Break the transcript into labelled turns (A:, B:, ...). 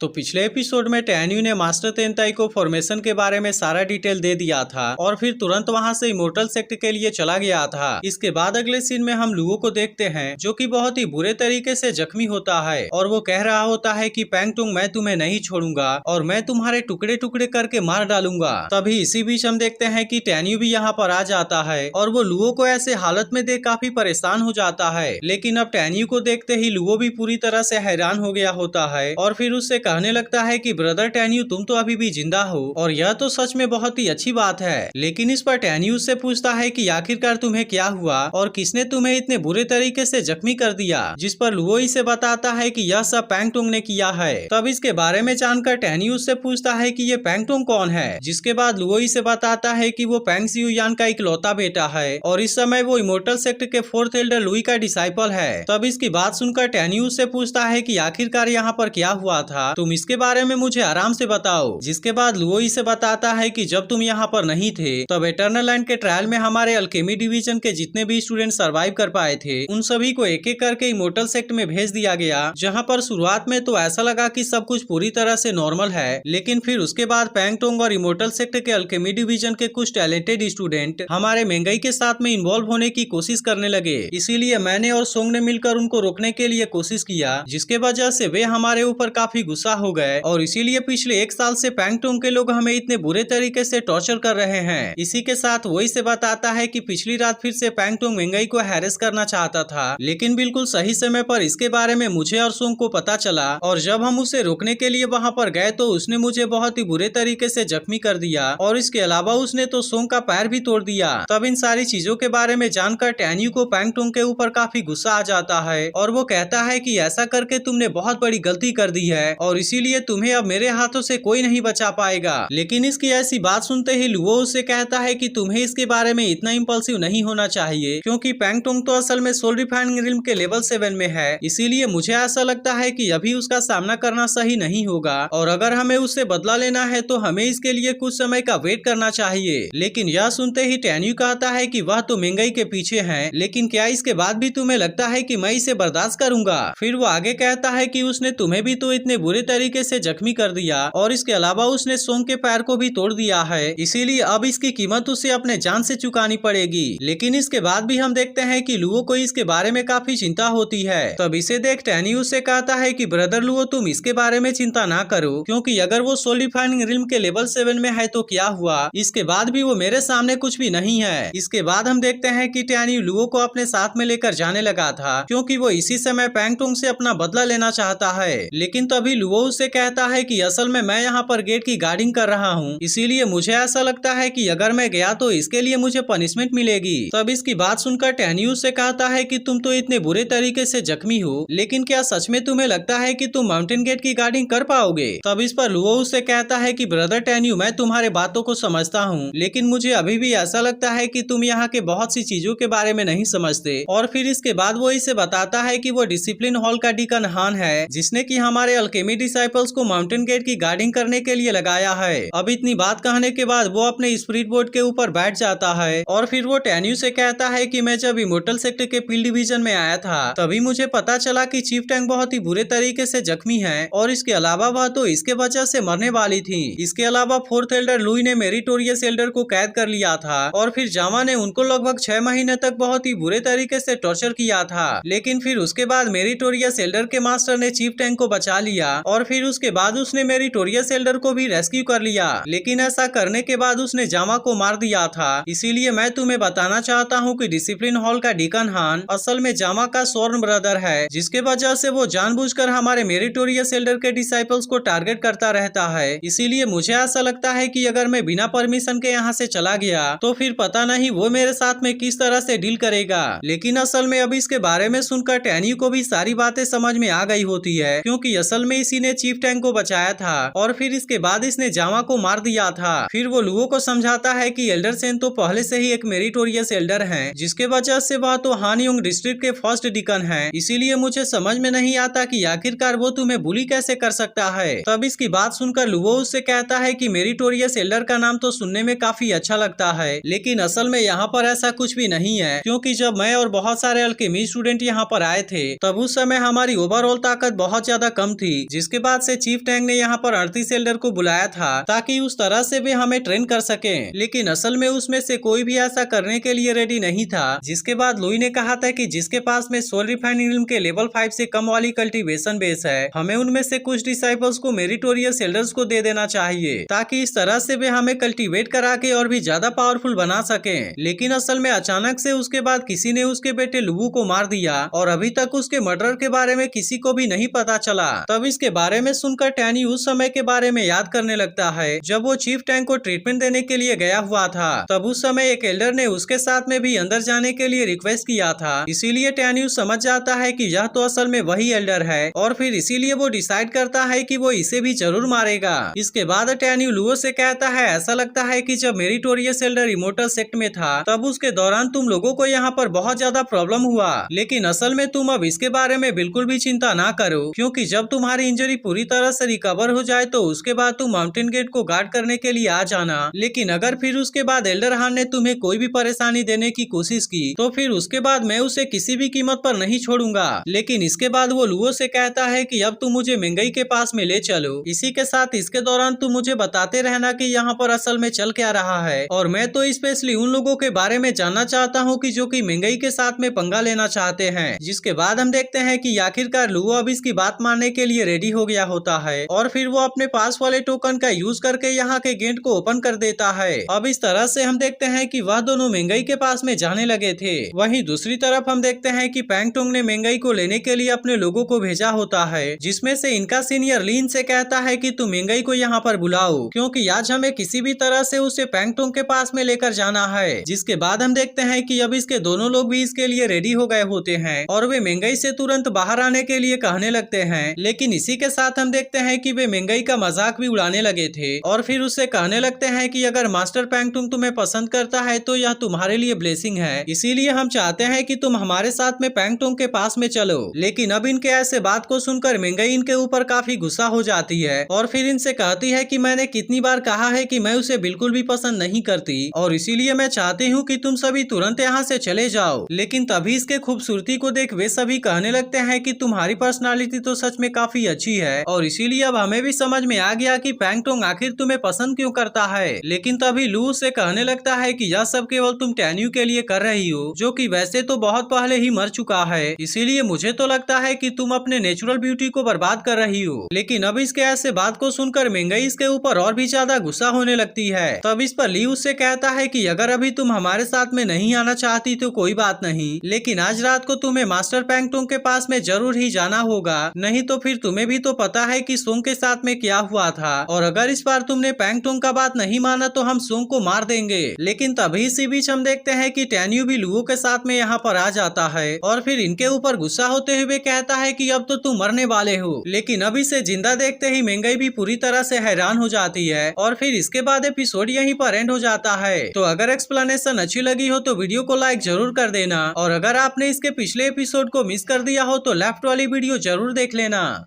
A: तो पिछले एपिसोड में टैन्यू ने मास्टर तेनताई को फॉर्मेशन के बारे में सारा डिटेल दे दिया था और फिर तुरंत वहां से इमोर्टल सेक्ट के लिए चला गया था। इसके बाद अगले सीन में हम लुओ को देखते हैं जो कि बहुत ही बुरे तरीके से जख्मी होता है और वो कह रहा होता है कि पैंगटुंग मैं तुम्हें नहीं छोड़ूंगा और मैं तुम्हारे टुकड़े टुकड़े करके मार डालूंगा। तभी इसी बीच हम देखते हैं कि टैन्यू भी यहाँ पर आ जाता है और वो लुओ को ऐसे हालत में देख काफी परेशान हो जाता है। लेकिन अब टैन्यू को देखते ही लुओ भी पूरी तरह से हैरान हो गया होता है और फिर उससे कहने लगता है कि ब्रदर टैन्यू तुम तो अभी भी जिंदा हो और यह तो सच में बहुत ही अच्छी बात है। लेकिन इस पर टैन्यू उससे पूछता है कि आखिरकार तुम्हें क्या हुआ और किसने तुम्हें इतने बुरे तरीके से जख्मी कर दिया, जिस पर लुओ इसे बताता है कि यह सब पैंगटुंग ने किया है। तब इसके बारे में जानकर टैन्यू उससे पूछता है कि ये पैंगटुंग कौन है, जिसके बाद लुओ इसे बताता है कि वो पैंग जियुयान का इकलौता बेटा है और इस समय वो इमोर्टल सेक्ट के 4th एल्डर लुई का डिसाइपल है। तब इसकी बात सुनकर टैन्यू उससे पूछता है कि आखिरकार यहाँ पर क्या हुआ था, तुम इसके बारे में मुझे आराम से बताओ। जिसके बाद लुओ इसे बताता है कि जब तुम यहाँ पर नहीं थे तब एटर्नल लैंड के ट्रायल में हमारे अल्केमी डिवीजन के जितने भी स्टूडेंट सर्वाइव कर पाए थे उन सभी को एक एक करके इमोर्टल सेक्ट में भेज दिया गया। जहाँ पर शुरुआत में तो ऐसा लगा कि सब कुछ पूरी तरह से नॉर्मल है, लेकिन फिर उसके बाद पैंगटोंग और इमोर्टल सेक्ट के अल्केमी डिवीजन के कुछ टैलेंटेड स्टूडेंट हमारे मेंगई के साथ में इन्वॉल्व होने की कोशिश करने लगे। इसीलिए मैंने और सोंग ने मिलकर उनको रोकने के लिए कोशिश किया, जिसके वजह से वे हमारे ऊपर काफी गुस्सा हो गए और इसीलिए पिछले 1 साल से पैंगटोंग के लोग हमें इतने बुरे तरीके से टॉर्चर कर रहे हैं। इसी के साथ वही से बताता है कि पिछली रात फिर से पैंगटोंग मेंगई को हैरेस करना चाहता था, लेकिन बिल्कुल सही समय पर इसके बारे में मुझे और सोंग को पता चला और जब हम उसे रोकने के लिए वहां पर गए तो उसने मुझे बहुत ही बुरे तरीके से जख्मी कर दिया और इसके अलावा उसने तो सोंग का पैर भी तोड़ दिया। तब इन सारी चीजों के बारे में जानकर टैन्यू को पैंगटोंग के ऊपर काफी गुस्सा आ जाता है और वो कहता है कि ऐसा करके तुमने बहुत बड़ी गलती कर दी है और इसीलिए तुम्हें अब मेरे हाथों से कोई नहीं बचा पाएगा। लेकिन इसकी ऐसी बात सुनते ही लुओ उससे कहता है कि तुम्हें इसके बारे में इतना इम्पल्सिव नहीं होना चाहिए, क्योंकि पैंगटोंग तो असल में सोल रिफाइनिंग रिल्म के लेवल 7 में है। इसीलिए मुझे ऐसा लगता है कि अभी उसका सामना करना सही नहीं होगा और अगर हमें उससे बदला लेना है तो हमें इसके लिए कुछ समय का वेट करना चाहिए। लेकिन यह सुनते ही टैन्यू कहता है कि वह तो मेंगई के पीछे है, लेकिन क्या इसके बाद भी तुम्हें लगता है कि मैं इसे बर्दाश्त करूंगा? फिर वो आगे कहता है कि उसने तुम्हें भी तो इतने बुरे तरीके से जख्मी कर दिया और इसके अलावा उसने सोंग के पैर को भी तोड़ दिया है, इसीलिए अब इसकी कीमत उसे अपने जान से चुकानी पड़ेगी। लेकिन इसके बाद भी हम देखते हैं कि लुओ को इसके बारे में काफी चिंता होती है। तब इसे देख टैन्यू से कहता है कि ब्रदर लुओ तुम इसके बारे में चिंता ना करो, क्योंकि अगर वो सोल रिफाइनिंग रिल्म के लेवल 7 में है तो क्या हुआ, इसके बाद भी वो मेरे सामने कुछ भी नहीं है। इसके बाद हम देखते हैं कि टैन्यू लुओ को अपने साथ में लेकर जाने लगा था, क्योंकि वो इसी समय पैंगटोंग से अपना बदला लेना चाहता है। लेकिन तभी लुओ उससे कहता है कि असल में मैं यहाँ पर गेट की गार्डिंग कर रहा हूँ, इसीलिए मुझे ऐसा लगता है कि अगर मैं गया तो इसके लिए मुझे पनिशमेंट मिलेगी। तब इसकी बात सुनकर टैन्यू से कहता है कि तुम तो इतने बुरे तरीके से जख्मी हो, लेकिन क्या सच में तुम्हें लगता है कि तुम माउंटेन गेट की गार्डिंग कर पाओगे? तब इस पर लुओ उससे कहता है कि ब्रदर टैन्यू मैं तुम्हारे बातों को समझता हूँ, लेकिन मुझे अभी भी ऐसा लगता है कि तुम यहाँ के बहुत सी चीजों के बारे में नहीं समझते। और फिर इसके बाद वो इसे बताता है कि वो डिसिप्लिन हॉल का डीकन हान है, जिसने कि हमारे अल्केमी डिसाइपल्स को माउंटेन गेट की गार्डिंग करने के लिए लगाया है। अब इतनी बात कहने के बाद वो अपने स्पिरिट बोर्ड के ऊपर बैठ जाता है और फिर वो टैन्यू से कहता है कि मैं जब इमोर्टल सेक्टर के पील डिवीजन में आया था तभी मुझे पता चला कि चीफ टैंक बहुत ही बुरे तरीके से जख्मी है और इसके अलावा वह तो इसके वजह से मरने वाली थी। इसके अलावा 4th एल्डर लुई ने मेरिटोरियस एल्डर को कैद कर लिया था और फिर जावा ने उनको लगभग 6 महीने तक बहुत ही बुरे तरीके से टॉर्चर किया था। लेकिन फिर उसके बाद मेरिटोरियस एल्डर के मास्टर ने चीफ टैंक को बचा लिया और फिर उसके बाद उसने मेरिटोरियस एल्डर को भी रेस्क्यू कर लिया। लेकिन ऐसा करने के बाद उसने जावा को मार दिया था। इसीलिए मैं तुम्हें बताना चाहता हूँ कि डिसिप्लिन हॉल का डीकन हान असल में जावा का स्वर्ण ब्रदर है, जिसके वजह से वो जानबूझकर हमारे मेरिटोरियस एल्डर के डिसाइपल्स को टारगेट करता रहता है। इसीलिए मुझे ऐसा लगता है कि अगर मैं बिना परमिशन के यहाँ से चला गया तो फिर पता नहीं वो मेरे साथ में किस तरह से डील करेगा। लेकिन असल में अभी इसके बारे में सुनकर टैन्यू को भी सारी बातें समझ में आ गई होती है, क्योंकि असल में इसी ने चीफ टैंक को बचाया था और फिर इसके बाद इसने जावा को मार दिया था। फिर वो लुओ को समझाता है कि एल्डर सेन तो पहले से ही एक मेरिटोरियस एल्डर हैं, जिसके वजह से वह तो हानयोंग डिस्ट्रिक्ट के फर्स्ट डीकन हैं। इसीलिए मुझे समझ में नहीं आता कि आखिरकार वो तुम्हें बुली कैसे कर सकता है। तब इसकी बात सुनकर लुओ उससे कहता है कि मेरिटोरियस एल्डर का नाम तो सुनने में काफी अच्छा लगता है, लेकिन असल में यहाँ पर ऐसा कुछ भी नहीं है, क्योंकि जब मैं और बहुत सारे अल्केमी स्टूडेंट यहाँ पर आए थे तब उस समय हमारी ओवरऑल ताकत बहुत ज्यादा कम थी, जिसके जिसके बाद से चीफ टैंक ने यहाँ पर 38 एल्डर को बुलाया था ताकि उस तरह से वे हमें ट्रेन कर सके, लेकिन असल में उसमें से कोई भी ऐसा करने के लिए रेडी नहीं था। जिसके बाद लुई ने कहा था कि जिसके पास में सोल रिफाइंड इल्म के लेवल 5 से कम वाली कल्टीवेशन बेस है, हमें उनमें से कुछ डिसाइपल्स को मेरिटोरियस एल्डर्स को दे देना चाहिए ताकि इस तरह से वे हमें कल्टीवेट करा के और भी ज्यादा पावरफुल बना सके। लेकिन असल में अचानक से उसके बाद किसी ने उसके बेटे लुवू को मार दिया और अभी तक उसके मर्डर के बारे में किसी को भी नहीं पता चला। तब इसके बारे में सुनकर टैनी उस समय के बारे में याद करने लगता है जब वो चीफ टैंक को ट्रीटमेंट देने के लिए गया हुआ था। तब उस समय एक एल्डर ने उसके साथ में भी अंदर जाने के लिए रिक्वेस्ट किया था, इसीलिए टैनी समझ जाता है कि यह तो असल में वही एल्डर है और फिर इसीलिए वो डिसाइड करता है कि वो इसे भी जरूर मारेगा। इसके बाद टैनी लुओ से कहता है ऐसा लगता है कि जब मेरिटोरियस एल्डर इमोर्टल सेक्ट में था तब उसके दौरान तुम लोगों को यहाँ पर बहुत ज्यादा प्रॉब्लम हुआ, लेकिन असल में तुम अब इसके बारे में बिल्कुल भी चिंता ना करो क्योंकि जब तुम्हारी इंजरी पूरी तरह से रिकवर हो जाए तो उसके बाद तुम माउंटेन गेट को गार्ड करने के लिए आ जाना। लेकिन अगर फिर उसके बाद एल्डर हान ने तुम्हें कोई भी परेशानी देने की कोशिश की तो फिर उसके बाद मैं उसे किसी भी कीमत पर नहीं छोड़ूंगा। लेकिन इसके बाद वो लुओ से कहता है कि अब तुम मुझे मेंगई के पास में ले चलो। इसी के साथ इसके दौरान तुम मुझे बताते रहना कि यहाँ पर असल में चल क्या रहा है और मैं तो स्पेशली उन लोगों के बारे में जानना चाहता हूँ कि जो कि मेंगई के साथ में पंगा लेना चाहते हैं। जिसके बाद हम देखते हैं कि आखिरकार लुओ अब इसकी बात मानने के लिए रेडी हो गया होता है और फिर वो अपने पास वाले टोकन का यूज करके यहाँ के गेट को ओपन कर देता है। अब इस तरह से हम देखते हैं कि वह दोनों मेंगई के पास में जाने लगे थे। वहीं दूसरी तरफ हम देखते हैं कि पैंगटोंग ने मेंगई को लेने के लिए अपने लोगों को भेजा होता है, जिसमें से इनका सीनियर लीन से कहता है कि तुम मेंगई को यहाँ पर बुलाओ क्योंकि आज हमें किसी भी तरह से उसे पैंगटोंग के पास में लेकर जाना है। जिसके बाद हम देखते हैं कि अब इसके दोनों लोग भी इसके लिए रेडी हो गए होते हैं और वे मेंगई से तुरंत बाहर आने के लिए कहने लगते हैं। लेकिन इसी के साथ हम देखते हैं कि वे मेंगई का मजाक भी उड़ाने लगे थे और फिर उससे कहने लगते हैं कि अगर मास्टर पैंगटोंग तुम्हें पसंद करता है तो यह तुम्हारे लिए ब्लेसिंग है, इसीलिए हम चाहते हैं कि तुम हमारे साथ में पैंगटोंग के पास में चलो। लेकिन अब इनके ऐसे बात को सुनकर मेंगई इनके ऊपर काफी गुस्सा हो जाती है और फिर इनसे कहती है कि मैंने कितनी बार कहा है कि मैं उसे बिल्कुल भी पसंद नहीं करती और इसीलिए मैं चाहती हूँ कि तुम सभी तुरंत यहाँ से चले जाओ। लेकिन तभी इसके खूबसूरती को देख वे सभी कहने लगते हैं कि तुम्हारी पर्सनालिटी तो सच में काफी अच्छी है और इसीलिए अब हमें भी समझ में आ गया कि पैंगटोंग आखिर तुम्हें पसंद क्यों करता है। लेकिन तभी लू से कहने लगता है कि यह सब केवल तुम टैन्यू के लिए कर रही हो जो कि वैसे तो बहुत पहले ही मर चुका है, इसीलिए मुझे तो लगता है कि तुम अपने नेचुरल ब्यूटी को बर्बाद कर रही हो। लेकिन अब इसके ऐसे बात को सुनकर मेंगई इसके ऊपर और भी ज्यादा गुस्सा होने लगती है। तब इस पर ली उससे कहता है कि अगर अभी तुम हमारे साथ में नहीं आना चाहती तो कोई बात नहीं, लेकिन आज रात को तुम्हें मास्टर पैंगटोंग के पास में जरूर ही जाना होगा, नहीं तो फिर तुम्हें भी तो पता है कि सोंग के साथ में क्या हुआ था और अगर इस बार तुमने पैंगटोंग का बात नहीं माना तो हम सोंग को मार देंगे। लेकिन तभी इसी बीच हम देखते हैं कि टैन्यू भी लुओ के साथ में यहाँ पर आ जाता है और फिर इनके ऊपर गुस्सा होते हुए कहता है कि अब तो तुम मरने वाले हो। लेकिन अब इसे जिंदा देखते ही मेंगई भी पूरी तरह से हैरान हो जाती है और फिर इसके बाद एपिसोड यहीं पर एंड हो जाता है। तो अगर एक्सप्लेनेशन अच्छी लगी हो तो वीडियो को लाइक जरूर कर देना और अगर आपने इसके पिछले एपिसोड को मिस कर दिया हो तो लेफ्ट वाली वीडियो जरूर देख लेना।